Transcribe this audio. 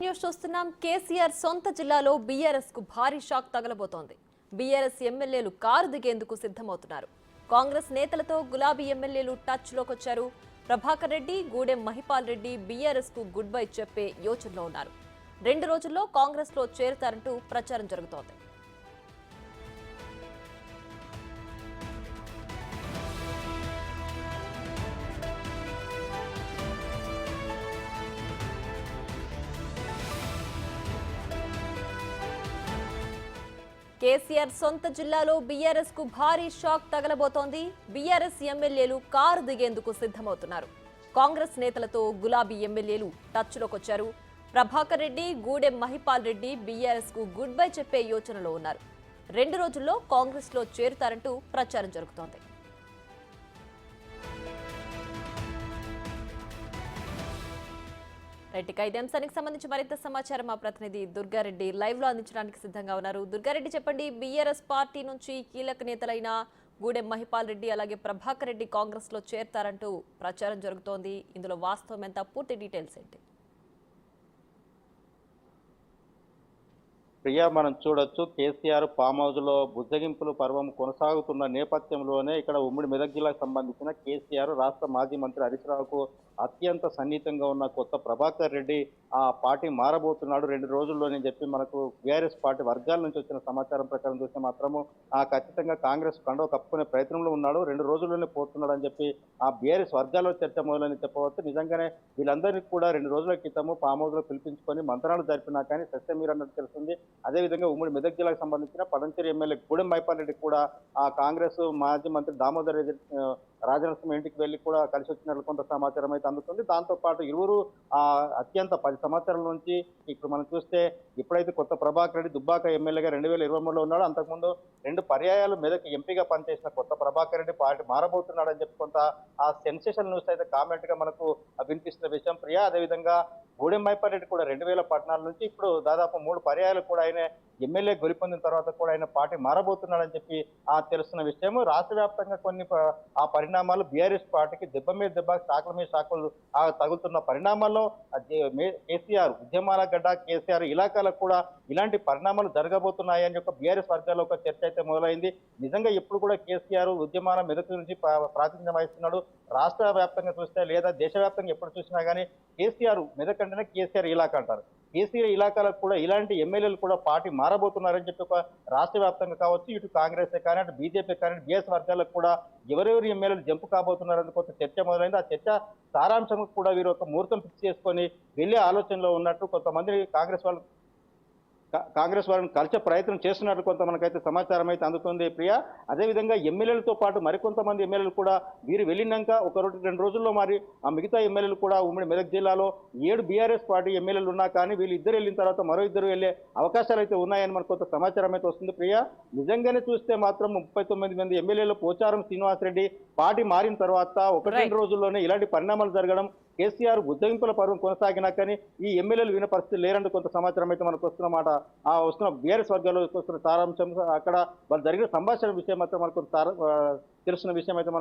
News చూస్తున్నాం. కేసీఆర్ సొంత జిల్లాలో బీఆర్ఎస్ కు భారీ షాక్ తగలబోతోంది. బీఆర్ఎస్ ఎమ్మెల్యేలు కారు దిగేందుకు సిద్ధమవుతున్నారు. కాంగ్రెస్ నేతలతో గులాబీ ఎమ్మెల్యేలు టచ్ లోకొచ్చారు. ప్రభాకర్ రెడ్డి, గూడెం మహిపాల్ రెడ్డి బీఆర్ఎస్ కు గుడ్ బై చెప్పే యోచనలో ఉన్నారు. 2 రోజుల్లో కాంగ్రెస్ లో చేరుతారంటూ ప్రచారం జరుగుతోంది. కేసీఆర్ సొంత జిల్లాలో బీఆర్ఎస్ కు భారీ షాక్ తగలబోతోంది. బీఆర్ఎస్ ఎమ్మెల్యేలు కారు దిగేందుకు సిద్ధమవుతున్నారు. కాంగ్రెస్ నేతలతో గులాబీ ఎమ్మెల్యేలు టచ్ లోకొచ్చారు. ప్రభాకర్ రెడ్డి, గూడెం మహిపాల్ రెడ్డి బీఆర్ఎస్ కు గుడ్ బై చెప్పే యోచనలో ఉన్నారు. 2 రోజుల్లో కాంగ్రెస్ లో చేరుతారంటూ ప్రచారం జరుగుతోంది. రైట్, ఇదే అంశానికి సంబంధించి మరింత సమాచారం మా ప్రతినిధి దుర్గారెడ్డి లైవ్ లో అందించడానికి సిద్ధంగా ఉన్నారు. దుర్గారెడ్డి, చెప్పండి. బీఆర్ఎస్ పార్టీ నుంచి కీలక నేతలైన గూడెం మహిపాల్ రెడ్డి అలాగే ప్రభాకర్ రెడ్డి కాంగ్రెస్ లో చేరతారంటూ ప్రచారం జరుగుతోంది. ఇందులో వాస్తవం ఎంత, పూర్తి డీటెయిల్స్ ఏంటి? ప్రియా, మనం చూడొచ్చు కేసీఆర్ ఫామ్ హౌస్ లో బుజ్జగింపుల పర్వం కొనసాగుతున్న నేపథ్యంలోనే ఇక్కడ ఉమ్మడి మెదక్ జిల్లాకు సంబంధించిన కేసీఆర్ రాష్ట్ర మాజీ మంత్రి హరీష్ రావుకు అత్యంత సన్నిహితంగా ఉన్న కొత్త ప్రభాకర్ రెడ్డి ఆ పార్టీ మారబోతున్నాడు 2 రోజుల్లోనే చెప్పి మనకు బీఆర్ఎస్ పార్టీ వర్గాల నుంచి వచ్చిన సమాచారం ప్రకారం చూస్తే మాత్రము ఖచ్చితంగా కాంగ్రెస్ కండవ కప్పుకునే ప్రయత్నంలో ఉన్నాడు. 2 రోజుల్లోనే పోతున్నాడు అని చెప్పి ఆ బీఆర్ఎస్ వర్గాల్లో చర్చ మొదలని చెప్పవచ్చు. నిజంగానే వీళ్ళందరినీ కూడా 2 రోజుల క్రితము ఫామ్ హౌస్ లో పిలిపించుకొని మంత్రాలు జరిపినా కానీ సత్యమీర అన్నట్టు తెలుస్తుంది. అదేవిధంగా ఉమ్మడి మెదక్ జిల్లాకు సంబంధించిన పడంచేరి ఎమ్మెల్యే గూడెం మైపాల్ రెడ్డి కూడా ఆ కాంగ్రెస్ మాజీ మంత్రి దామోదర్ రెడ్డి రాజనరసింహ ఇంటికి వెళ్లి కూడా కలిసి వచ్చినట్లు కొంత సమాచారం అయితే అందుతుంది. దాంతో పాటు ఇరువురు అత్యంత 10 సంవత్సరాల నుంచి ఇప్పుడు మనం చూస్తే ఇప్పుడైతే కొత్త ప్రభాకర్ రెడ్డి దుబ్బాక ఎమ్మెల్యేగా 2023లో ఉన్నాడు. అంతకుముందు 2 పర్యాయాలు మెదక్ ఎంపీగా పనిచేసిన కొత్త ప్రభాకర్ రెడ్డి పార్టీ మారబోతున్నాడని చెప్పి కొంత ఆ సెన్సేషన్ న్యూస్ అయితే కామెంట్ గా మనకు వినిపిస్తున్న విషయం ప్రియా. అదేవిధంగా గూడెం మైపాల్ రెడ్డి కూడా 2014 నుంచి ఇప్పుడు దాదాపు 3 పర్యాయాలు కూడా ఆయన ఎమ్మెల్యే గెలుపొందిన తర్వాత కూడా ఆయన పార్టీ మారబోతున్నాడని చెప్పి తెలుస్తున్న విషయం. రాష్ట్ర వ్యాప్తంగా కొన్ని ఆ పరిణామాలు బీఆర్ఎస్ పార్టీకి దెబ్బ మీద దెబ్బ, శాఖల మీద శాఖలు తగులుతున్న పరిణామాల్లో కేసీఆర్ ఉద్యమాల గడ్డ కేసీఆర్ ఇలాకాలకు కూడా ఇలాంటి పరిణామాలు జరగబోతున్నాయని యొక్క బీఆర్ఎస్ వర్గాల్లో ఒక చర్చ అయితే మొదలైంది. నిజంగా ఎప్పుడు కూడా కేసీఆర్ ఉద్యమాల మెదక్ నుంచి ప్రాతినిధ్యం వహిస్తున్నాడు. రాష్ట్ర వ్యాప్తంగా చూస్తే లేదా దేశవ్యాప్తంగా ఎప్పుడు చూసినా కానీ కేసీఆర్ మెదక్ అంటేనే కేసీఆర్ ఇలాకా అంటారు. కేసీఆర్ ఇలాకాలకు కూడా ఇలాంటి ఎమ్మెల్యేలు కూడా పార్టీ మారబోతున్నారని చెప్పి ఒక రాష్ట్ర వ్యాప్తంగా కావచ్చు, ఇటు కాంగ్రెస్ కానీ అటు బీజేపీ కానీ బీఎస్ వర్గాలకు కూడా ఎవరెవరు ఎమ్మెల్యేలు జంపు కాబోతున్నారని కొంత చర్చ మొదలైంది. ఆ చర్చ సారాంశం కూడా వీరు ఒక ముహూర్తం ఫిక్స్ చేసుకొని వెళ్లే ఆలోచనలో ఉన్నట్టు కొంతమంది కాంగ్రెస్ వారిని కలిసే ప్రయత్నం చేస్తున్నట్టు కొంత మనకైతే సమాచారం అయితే అందుతుంది ప్రియా. అదేవిధంగా ఎమ్మెల్యేలతో పాటు మరికొంతమంది ఎమ్మెల్యేలు కూడా వీరు వెళ్ళినాక 1-2 రోజుల్లో మరి ఆ మిగతా ఎమ్మెల్యేలు కూడా ఉమ్మడి మెదక్ జిల్లాలో 7 బీఆర్ఎస్ పార్టీ ఎమ్మెల్యేలు ఉన్నా కానీ వీళ్ళు ఇద్దరు వెళ్ళిన తర్వాత మరో 2 వెళ్ళే అవకాశాలు అయితే ఉన్నాయని మనకు కొంత సమాచారం అయితే వస్తుంది ప్రియా. నిజంగానే చూస్తే మాత్రం 39 మంది ఎమ్మెల్యేలు పోచారం శ్రీనివాసరెడ్డి పార్టీ మారిన తర్వాత 1-2 రోజుల్లోనే ఇలాంటి పరిణామాలు జరగడం, కేసీఆర్ ఉద్యమింపుల పర్వం కొనసాగినా కానీ ఈ ఎమ్మెల్యేలు వినే పరిస్థితి లేరంటూ కొంత సమాచారం అయితే మనకు వస్తున్నమాట. వస్తున్న బీఆర్ఎస్ వర్గాల్లో వస్తున్న సారాంశం అక్కడ వాళ్ళు జరిగిన సంభాషణ విషయం మాత్రం మనకు తెలుస్తున్న విషయం అయితే